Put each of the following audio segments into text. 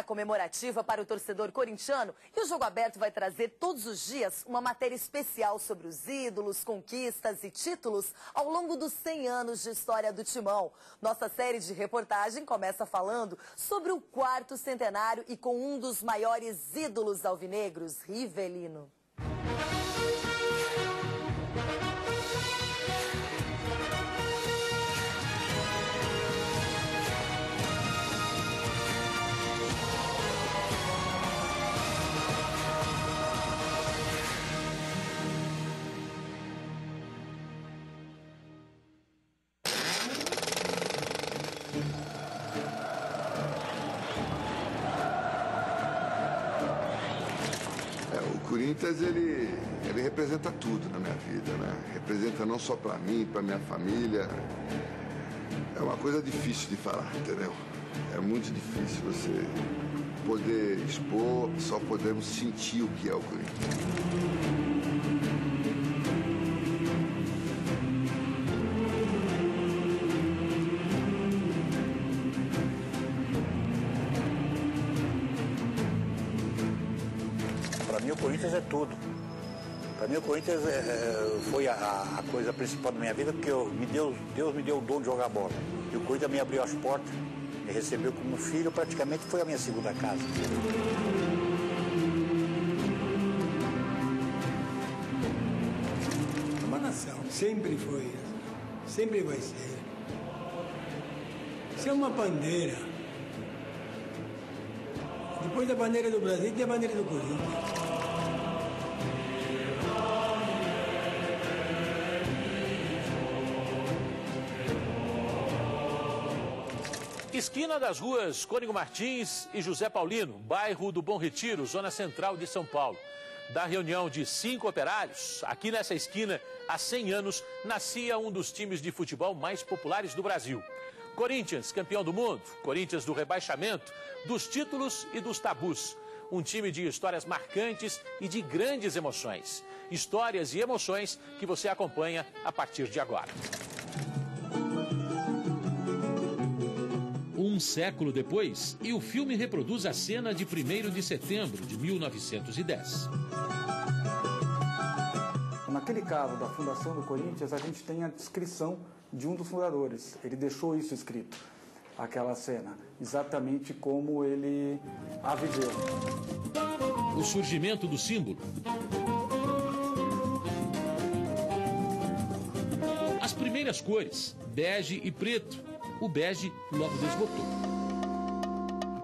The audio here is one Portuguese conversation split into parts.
Comemorativa para o torcedor corintiano, e o Jogo Aberto vai trazer todos os dias uma matéria especial sobre os ídolos, conquistas e títulos ao longo dos 100 anos de história do Timão. Nossa série de reportagem começa falando sobre o 4º centenário e com um dos maiores ídolos alvinegros, Rivelino. O Corinthians, ele representa tudo na minha vida, né? Representa não só pra mim, pra minha família. É uma coisa difícil de falar, entendeu? É muito difícil você poder expor, só podemos sentir o que é o Corinthians. Para mim o Corinthians é tudo. Para mim o Corinthians foi a coisa principal da minha vida, porque Deus me deu o dom de jogar bola. E o Corinthians me abriu as portas, me recebeu como filho, praticamente foi a minha segunda casa. Uma nação, sempre foi, sempre vai ser. Isso é uma bandeira. Depois da bandeira do Brasil, tem a bandeira do Corinthians. Esquina das ruas Cônigo Martins e José Paulino, bairro do Bom Retiro, zona central de São Paulo. Da reunião de 5 operários, aqui nessa esquina, há 100 anos, nascia um dos times de futebol mais populares do Brasil. Corinthians, campeão do mundo, Corinthians do rebaixamento, dos títulos e dos tabus. Um time de histórias marcantes e de grandes emoções. Histórias e emoções que você acompanha a partir de agora. Um século depois, e o filme reproduz a cena de 1º de setembro de 1910. Naquele caso da fundação do Corinthians, a gente tem a descrição de um dos fundadores. Ele deixou isso escrito, aquela cena, exatamente como ele a viveu. O surgimento do símbolo. As primeiras cores, bege e preto. O bege logo desbotou.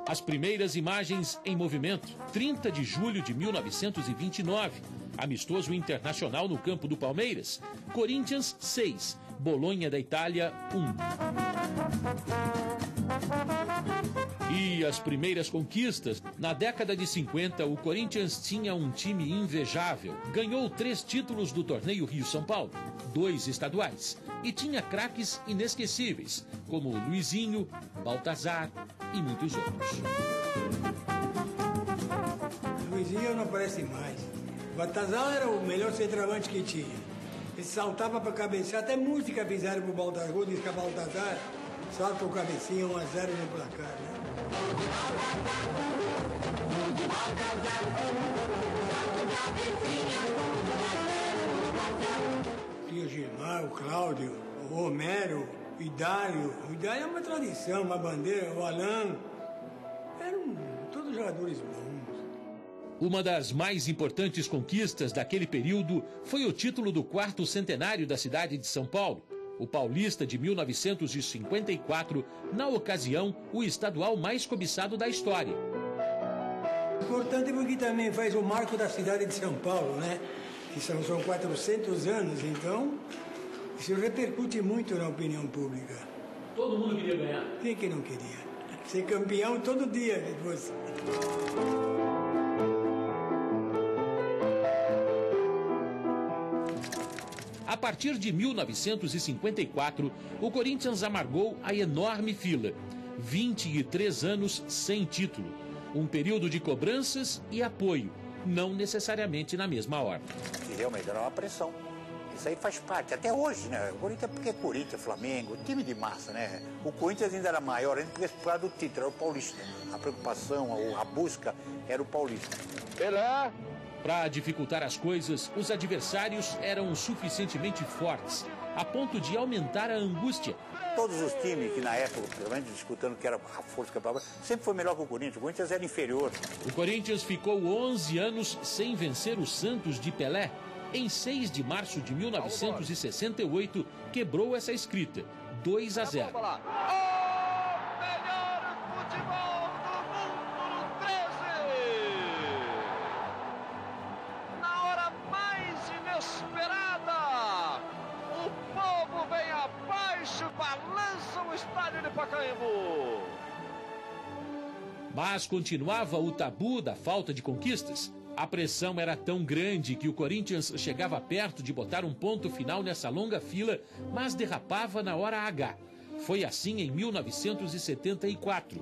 As primeiras imagens em movimento, 30 de julho de 1929, amistoso internacional no campo do Palmeiras, Corinthians 6, Bolonha da Itália 1. E as primeiras conquistas, na década de 50, o Corinthians tinha um time invejável, ganhou 3 títulos do torneio Rio-São Paulo, 2 estaduais, e tinha craques inesquecíveis, como Luizinho, Baltazar e muitos outros. Luizinho não aparece mais. Baltazar era o melhor centroavante que tinha. Ele saltava para cabecear, até música fizeram pro Baltazar, diz que a Baltazar salta o cabecinha 1 a 0 no placar, né? Tinha o Gilmar, o Cláudio, o Romero, o Idário. O Idário é uma tradição, uma bandeira, o Alain. Eram todos jogadores bons. Uma das mais importantes conquistas daquele período foi o título do 4º centenário da cidade de São Paulo, o Paulista de 1954, na ocasião, o estadual mais cobiçado da história. Importante porque também faz o marco da cidade de São Paulo, né? Que são 400 anos, então isso repercute muito na opinião pública. Todo mundo queria ganhar. Quem que não queria? Ser campeão todo dia depois. A partir de 1954, o Corinthians amargou a enorme fila. 23 anos sem título. Um período de cobranças e apoio, não necessariamente na mesma ordem. E realmente era uma pressão. Isso aí faz parte, até hoje, né? O Corinthians porque é Corinthians, Flamengo, time de massa, né? O Corinthians ainda era maior, ainda por causa do título, era o paulista. A preocupação, a busca era o paulista. Pelé! Para dificultar as coisas, os adversários eram suficientemente fortes, a ponto de aumentar a angústia. Todos os times que na época, principalmente disputando que era a força que era, sempre foi melhor que o Corinthians era inferior. O Corinthians ficou 11 anos sem vencer o Santos de Pelé. Em 6 de março de 1968, quebrou essa escrita, 2-0. Balança o estádio de Pacaembu. Mas continuava o tabu da falta de conquistas. A pressão era tão grande que o Corinthians chegava perto de botar um ponto final nessa longa fila, mas derrapava na hora H. Foi assim em 1974.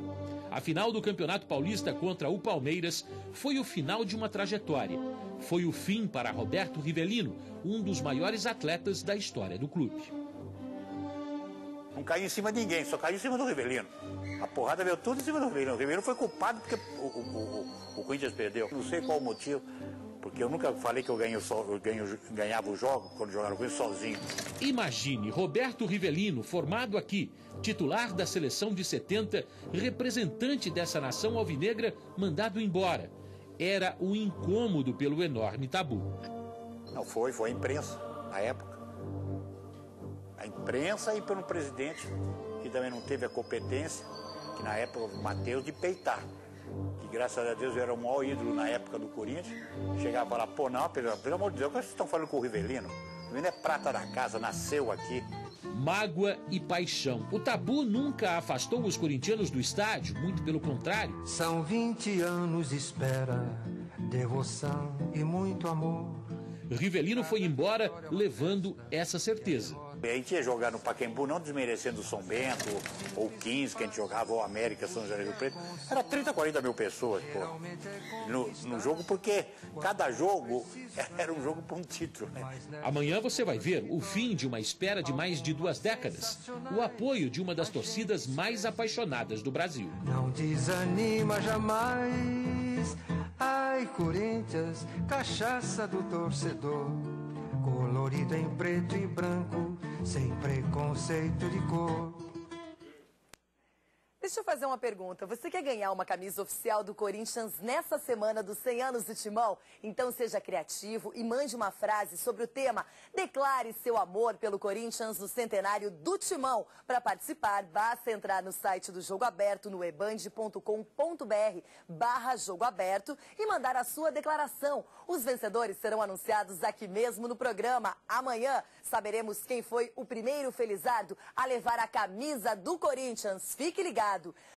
A final do Campeonato Paulista contra o Palmeiras foi o final de uma trajetória. Foi o fim para Roberto Rivelino, um dos maiores atletas da história do clube. Não caiu em cima de ninguém, só caiu em cima do Rivelino. A porrada veio tudo em cima do Rivelino. O Rivelino foi culpado porque o Corinthians perdeu. Não sei qual o motivo, porque eu nunca falei que eu ganhava o jogo quando jogava o Corinthians sozinho. Imagine Roberto Rivelino, formado aqui, titular da seleção de 70, representante dessa nação alvinegra, mandado embora. Era um incômodo pelo enorme tabu. Não foi a imprensa, na época. A imprensa e pelo presidente, que também não teve a competência, que na época o Matheus, de peitar. Que graças a Deus era o maior ídolo na época do Corinthians. Chegava e falava, pô, não, pelo amor de Deus, o que vocês estão falando com o Rivelino? O Rivelino é prata da casa, nasceu aqui. Mágoa e paixão. O tabu nunca afastou os corintianos do estádio, muito pelo contrário. São 20 anos de espera, devoção e muito amor. Rivelino foi embora levando essa certeza. A gente ia jogar no Pacaembu, não desmerecendo o São Bento, ou 15 que a gente jogava, ou América, São José do Rio Preto. Era 30, 40 mil pessoas, pô, no jogo, porque cada jogo era um jogo para um título, né? Amanhã você vai ver o fim de uma espera de mais de 2 décadas. O apoio de uma das torcidas mais apaixonadas do Brasil. Não desanima jamais. Ai, Corinthians, cachaça do torcedor. Colorido em preto e branco, sem preconceito de cor. Deixa eu fazer uma pergunta. Você quer ganhar uma camisa oficial do Corinthians nessa semana dos 100 anos do Timão? Então seja criativo e mande uma frase sobre o tema. Declare seu amor pelo Corinthians no centenário do Timão. Para participar, basta entrar no site do Jogo Aberto no eband.com.br/Jogo Aberto e mandar a sua declaração. Os vencedores serão anunciados aqui mesmo no programa. Amanhã saberemos quem foi o primeiro felizardo a levar a camisa do Corinthians. Fique ligado.